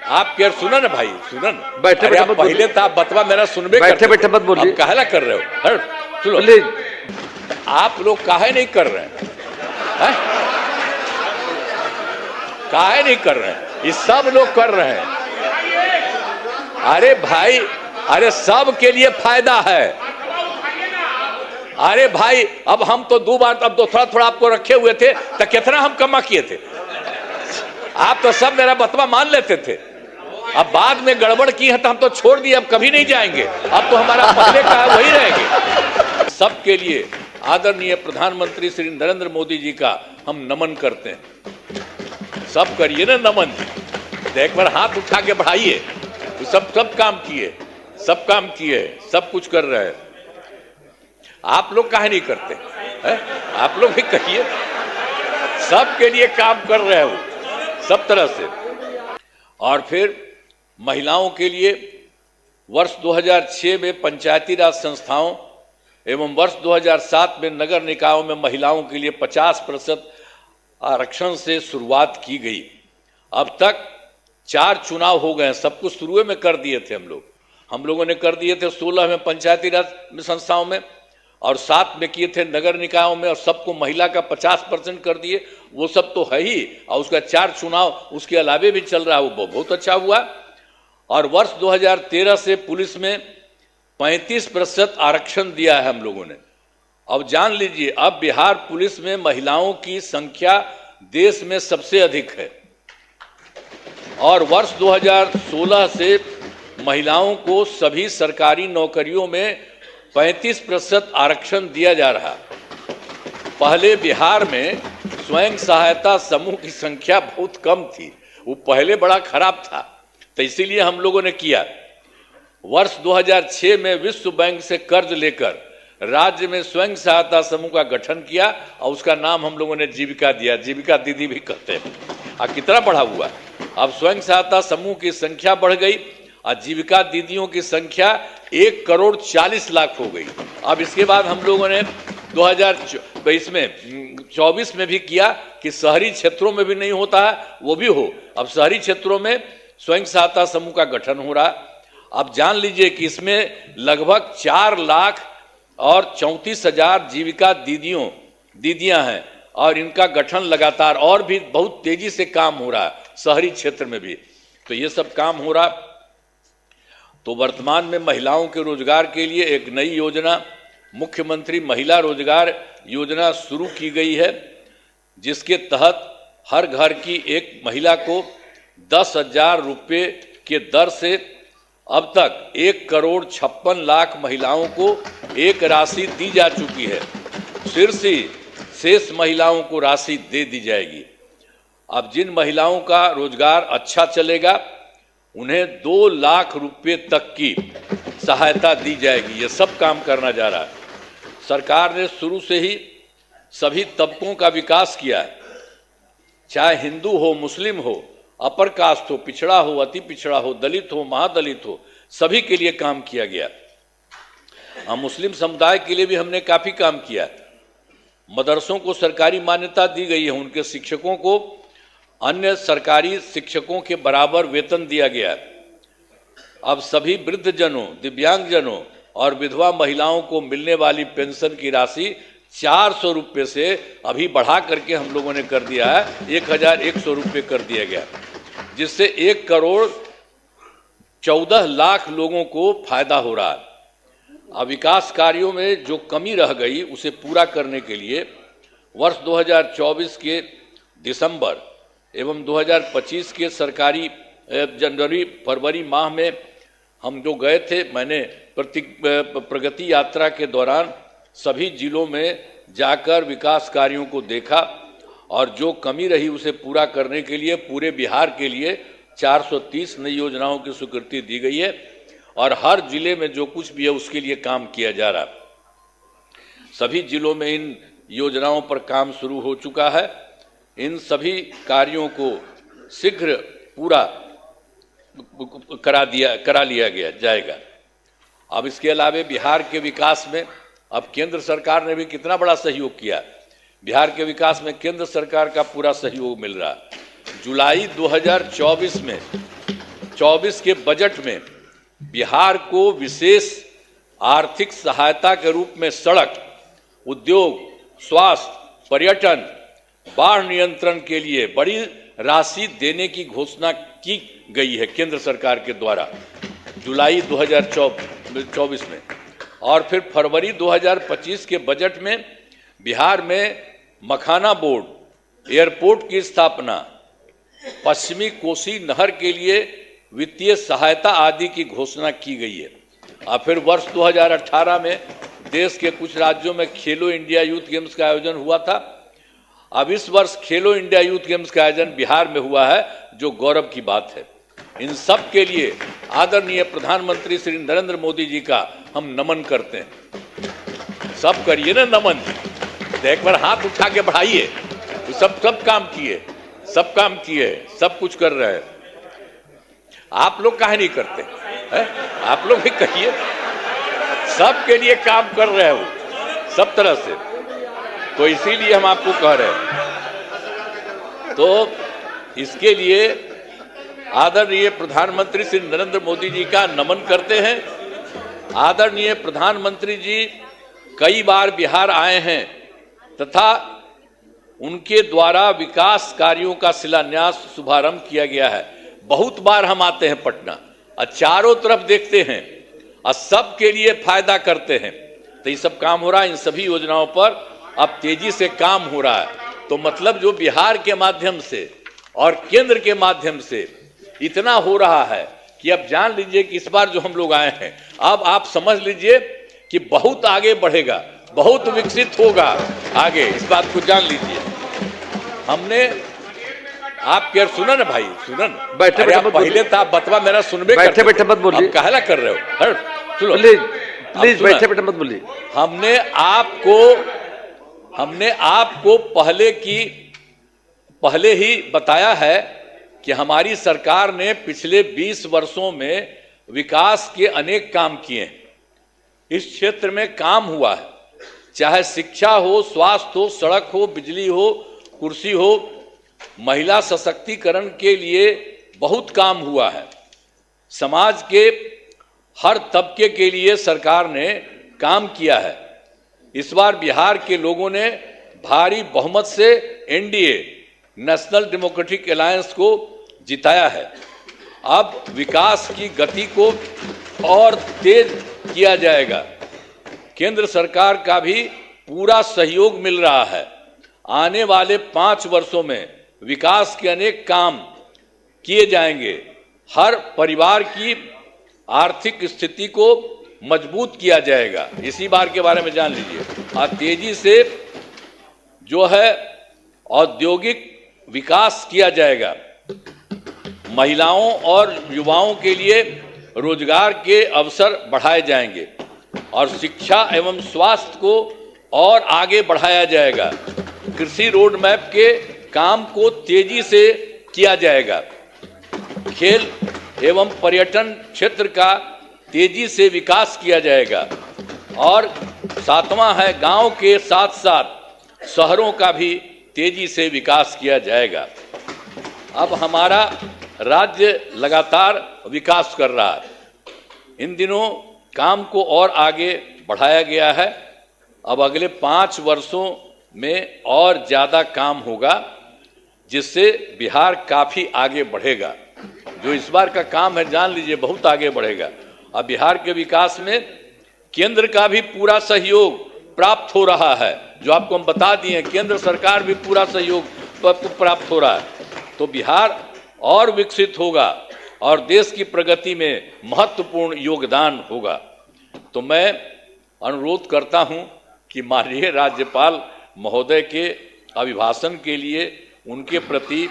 आप क्या सुनो ना भाई, सुनो ना। बैठे अरे बैठे आप मत पहले तो आप बतवा मेरा सुनबे बैठे करते बैठे थे। मत बोलिए। अब काहेला कर रहे हो? सुनो, प्लीज। आप लोग काहे नहीं कर रहे हैं? काहे नहीं कर रहे हैं? ये सब लोग कर रहे हैं। अरे भाई, अरे सब के लिए फायदा है। अरे भाई, अब हम तो 2 बार, अब तो थोड़ा थोड़ा आपको रखे हुए थे, तो कितना हम कमा किए थे? आप तो सब मेरा बतवा मान लेते थे। अब बाद में गड़बड़ की है तो हम तो छोड़ दिए, अब कभी नहीं जाएंगे। अब तो हमारा पहले का है वही रहेंगे। सबके लिए आदरणीय प्रधानमंत्री श्री नरेंद्र मोदी जी का हम नमन करते हैं। सब करिए ना नमन। एक बार हाथ उठा के बढ़ाइए। सब काम किए, सब काम किए, सब कुछ कर रहे हैं। आप लोग काहे नहीं करते है? आप लोग भी करिए। सबके लिए काम कर रहे हो सब तरह से। और फिर महिलाओं के लिए वर्ष 2006 में पंचायती राज संस्थाओं एवं वर्ष 2007 में नगर निकायों में महिलाओं के लिए 50% आरक्षण से शुरुआत की गई। अब तक 4 चुनाव हो गए हैं। सब कुछ शुरू में कर दिए थे हम लोगों ने कर दिए थे 16 में पंचायती राज संस्थाओं में, और 7 में किए थे नगर निकायों में, और सबको महिला का 50% कर दिए। वो सब तो है ही, और उसका 4 चुनाव उसके अलावे भी चल रहा है, वो बहुत अच्छा हुआ। और वर्ष 2013 से पुलिस में 35% आरक्षण दिया है हम लोगों ने। अब जान लीजिए, अब बिहार पुलिस में महिलाओं की संख्या देश में सबसे अधिक है। और वर्ष 2016 से महिलाओं को सभी सरकारी नौकरियों में 35% आरक्षण दिया जा रहा। पहले बिहार में स्वयं सहायता समूह की संख्या बहुत कम थी, वो पहले बड़ा खराब था, तो इसीलिए हम लोगों ने किया। वर्ष 2006 में विश्व बैंक से कर्ज लेकर राज्य में स्वयं सहायता समूह का गठन किया, और उसका नाम हम लोगों ने जीविका दिया। जीविका दीदी भी कहते हैं। और कितना बढ़ा हुआ, अब स्वयं सहायता समूह की संख्या बढ़ गई और जीविका दीदियों की संख्या 1,40,00,000 हो गई। अब इसके बाद हम लोगों ने 2024 में भी किया कि शहरी क्षेत्रों में भी नहीं होता है, वो भी हो। अब शहरी क्षेत्रों में स्वयं सहायता समूह का गठन हो रहा। अब जान लीजिए कि इसमें लगभग 4,34,000 जीविका दीदियां हैं, और इनका गठन लगातार और भी बहुत तेजी से काम हो रहा है शहरी क्षेत्र में भी। तो ये सब काम हो रहा। तो वर्तमान में महिलाओं के रोजगार के लिए एक नई योजना, मुख्यमंत्री महिला रोजगार योजना शुरू की गई है, जिसके तहत हर घर की एक महिला को 10,000 रुपये के दर से अब तक 1,56,00,000 महिलाओं को एक राशि दी जा चुकी है। फिर से शेष महिलाओं को राशि दे दी जाएगी। अब जिन महिलाओं का रोजगार अच्छा चलेगा उन्हें 2 लाख रुपए तक की सहायता दी जाएगी। ये सब काम करना जा रहा है। सरकार ने शुरू से ही सभी तबकों का विकास किया है, चाहे हिंदू हो, मुस्लिम हो, अपर कास्ट हो, पिछड़ा हो, अति पिछड़ा हो, दलित हो, महादलित हो, सभी के लिए काम किया गया। मुस्लिम समुदाय के लिए भी हमने काफी काम किया। मदरसों को सरकारी मान्यता दी गई है, उनके शिक्षकों को अन्य सरकारी शिक्षकों के बराबर वेतन दिया गया है। अब सभी वृद्धजनों, दिव्यांगजनों और विधवा महिलाओं को मिलने वाली पेंशन की राशि 400 रुपये से अभी बढ़ा करके हम लोगों ने कर दिया है 1,100 रुपये कर दिया गया, जिससे 1,14,00,000 लोगों को फायदा हो रहा है। अब विकास कार्यों में जो कमी रह गई उसे पूरा करने के लिए वर्ष 2024 के दिसंबर एवं 2025 के सरकारी जनवरी फरवरी माह में हम जो गए थे, मैंने प्रगति यात्रा के दौरान सभी जिलों में जाकर विकास कार्यों को देखा, और जो कमी रही उसे पूरा करने के लिए पूरे बिहार के लिए 430 नई योजनाओं की स्वीकृति दी गई है, और हर जिले में जो कुछ भी है उसके लिए काम किया जा रहा है। सभी जिलों में इन योजनाओं पर काम शुरू हो चुका है। इन सभी कार्यों को शीघ्र पूरा करा लिया जाएगा। अब इसके अलावा बिहार के विकास में अब केंद्र सरकार ने भी कितना बड़ा सहयोग किया। बिहार के विकास में केंद्र सरकार का पूरा सहयोग मिल रहा। जुलाई 2024 में 24 के बजट में बिहार को विशेष आर्थिक सहायता के रूप में सड़क, उद्योग, स्वास्थ्य, पर्यटन, बाढ़ नियंत्रण के लिए बड़ी राशि देने की घोषणा की गई है केंद्र सरकार के द्वारा जुलाई 2024 में। और फिर फरवरी 2025 के बजट में बिहार में मखाना बोर्ड, एयरपोर्ट की स्थापना, पश्चिमी कोसी नहर के लिए वित्तीय सहायता आदि की घोषणा की गई है। और फिर वर्ष 2018 में देश के कुछ राज्यों में खेलो इंडिया यूथ गेम्स का आयोजन हुआ था। अब इस वर्ष खेलो इंडिया यूथ गेम्स का आयोजन बिहार में हुआ है, जो गौरव की बात है। इन सब के लिए आदरणीय प्रधानमंत्री श्री नरेंद्र मोदी जी का हम नमन करते हैं। सब करिए ना नमन, एक बार हाथ उठा के बढ़ाइए। सब काम किए, सब काम किए, सब कुछ कर रहे हैं। आप लोग काहे नहीं करते है? आप लोग भी कहिए, सबके लिए काम कर रहे हो सब तरह से, तो इसीलिए हम आपको कह रहे हैं। तो इसके लिए आदरणीय प्रधानमंत्री श्री नरेंद्र मोदी जी का नमन करते हैं। आदरणीय प्रधानमंत्री जी कई बार बिहार आए हैं तथा उनके द्वारा विकास कार्यों का शिलान्यास शुभारंभ किया गया है। बहुत बार हम आते हैं पटना और चारों तरफ देखते हैं और सबके लिए फायदा करते हैं। तो ये सब काम हो रहा है, इन सभी योजनाओं पर अब तेजी से काम हो रहा है। तो मतलब जो बिहार के माध्यम से और केंद्र के माध्यम से इतना हो रहा है कि अब जान लीजिए कि इस बार जो हम लोग आए हैं, अब आप समझ लीजिए कि बहुत आगे बढ़ेगा, बहुत विकसित होगा आगे, इस बात को जान लीजिए। हमने आप क्या सुना ना भाई, सुना ना, बैठे बैठे पहले था बतवा मेरा सुनबे, बैठे बैठे मत बोलिए, कहला कर रहे हो, सुनो प्लीज बैठे बैठे मत बोलिए। हमने आपको पहले ही बताया है कि हमारी सरकार ने पिछले 20 वर्षों में विकास के अनेक काम किए हैं। इस क्षेत्र में काम हुआ है, चाहे शिक्षा हो, स्वास्थ्य हो, सड़क हो, बिजली हो, कुर्सी हो, महिला सशक्तिकरण के लिए बहुत काम हुआ है। समाज के हर तबके के लिए सरकार ने काम किया है। इस बार बिहार के लोगों ने भारी बहुमत से एनडीए नेशनल डेमोक्रेटिक अलायंस को जिताया है। अब विकास की गति को और तेज किया जाएगा। केंद्र सरकार का भी पूरा सहयोग मिल रहा है। आने वाले 5 वर्षों में विकास के अनेक काम किए जाएंगे। हर परिवार की आर्थिक स्थिति को मजबूत किया जाएगा। इसी बार के बारे में जान लीजिए। और तेजी से जो है औद्योगिक विकास किया जाएगा। महिलाओं और युवाओं के लिए रोजगार के अवसर बढ़ाए जाएंगे और शिक्षा एवं स्वास्थ्य को और आगे बढ़ाया जाएगा। कृषि रोड मैप के काम को तेजी से किया जाएगा। खेल एवं पर्यटन क्षेत्र का तेजी से विकास किया जाएगा। और 7वां है, गांव के साथ साथ शहरों का भी तेजी से विकास किया जाएगा। अब हमारा राज्य लगातार विकास कर रहा है। इन दिनों काम को और आगे बढ़ाया गया है। अब अगले 5 वर्षों में और ज़्यादा काम होगा, जिससे बिहार काफ़ी आगे बढ़ेगा। जो इस बार का काम है, जान लीजिए बहुत आगे बढ़ेगा। अब बिहार के विकास में केंद्र का भी पूरा सहयोग प्राप्त हो रहा है। जो आपको हम बता दिए, केंद्र सरकार भी पूरा सहयोग प्राप्त हो रहा है। तो बिहार और विकसित होगा और देश की प्रगति में महत्वपूर्ण योगदान होगा। तो मैं अनुरोध करता हूं कि माननीय राज्यपाल महोदय के अभिभाषण के लिए उनके प्रति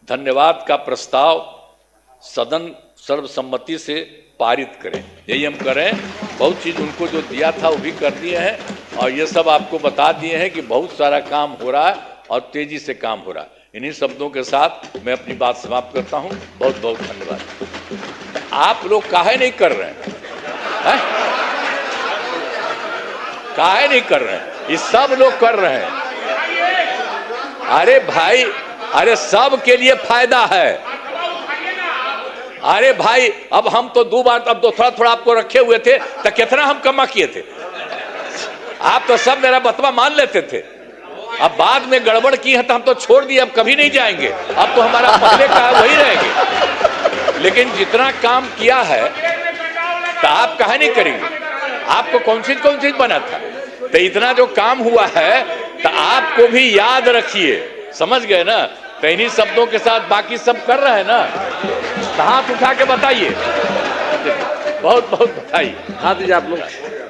धन्यवाद का प्रस्ताव सदन सर्वसम्मति से पारित करें। यही हम करें। बहुत चीज़ उनको जो दिया था वो भी कर दिए हैं और ये सब आपको बता दिए हैं कि बहुत सारा काम हो रहा है और तेजी से काम हो रहा है। इन्हीं शब्दों के साथ मैं अपनी बात समाप्त करता हूं। बहुत बहुत धन्यवाद। आप लोग काहे नहीं कर रहे हैं? काहे नहीं कर रहे हैं? ये सब लोग कर रहे हैं। अरे भाई, अरे सब के लिए फायदा है। अरे भाई अब हम तो दो बार अब तो थोड़ा थोड़ा आपको रखे हुए थे, तो कितना हम कमा किए थे। आप तो सब मेरा बतवा मान लेते थे। अब बाद में गड़बड़ की है तो हम तो छोड़ दिए, अब कभी नहीं जाएंगे। अब तो हमारा पहले का वही रहेंगे। लेकिन जितना काम किया है तो आप कहा नहीं करेंगे। आपको कौन चीज बना था, तो इतना जो काम हुआ है तो आपको भी याद रखिए, समझ गए ना। तो इन्हीं शब्दों के साथ बाकी सब कर रहे हैं ना, तो हाथ उठा के बताइए, बहुत बहुत बधाई। हाथ दीजिए आप लोग।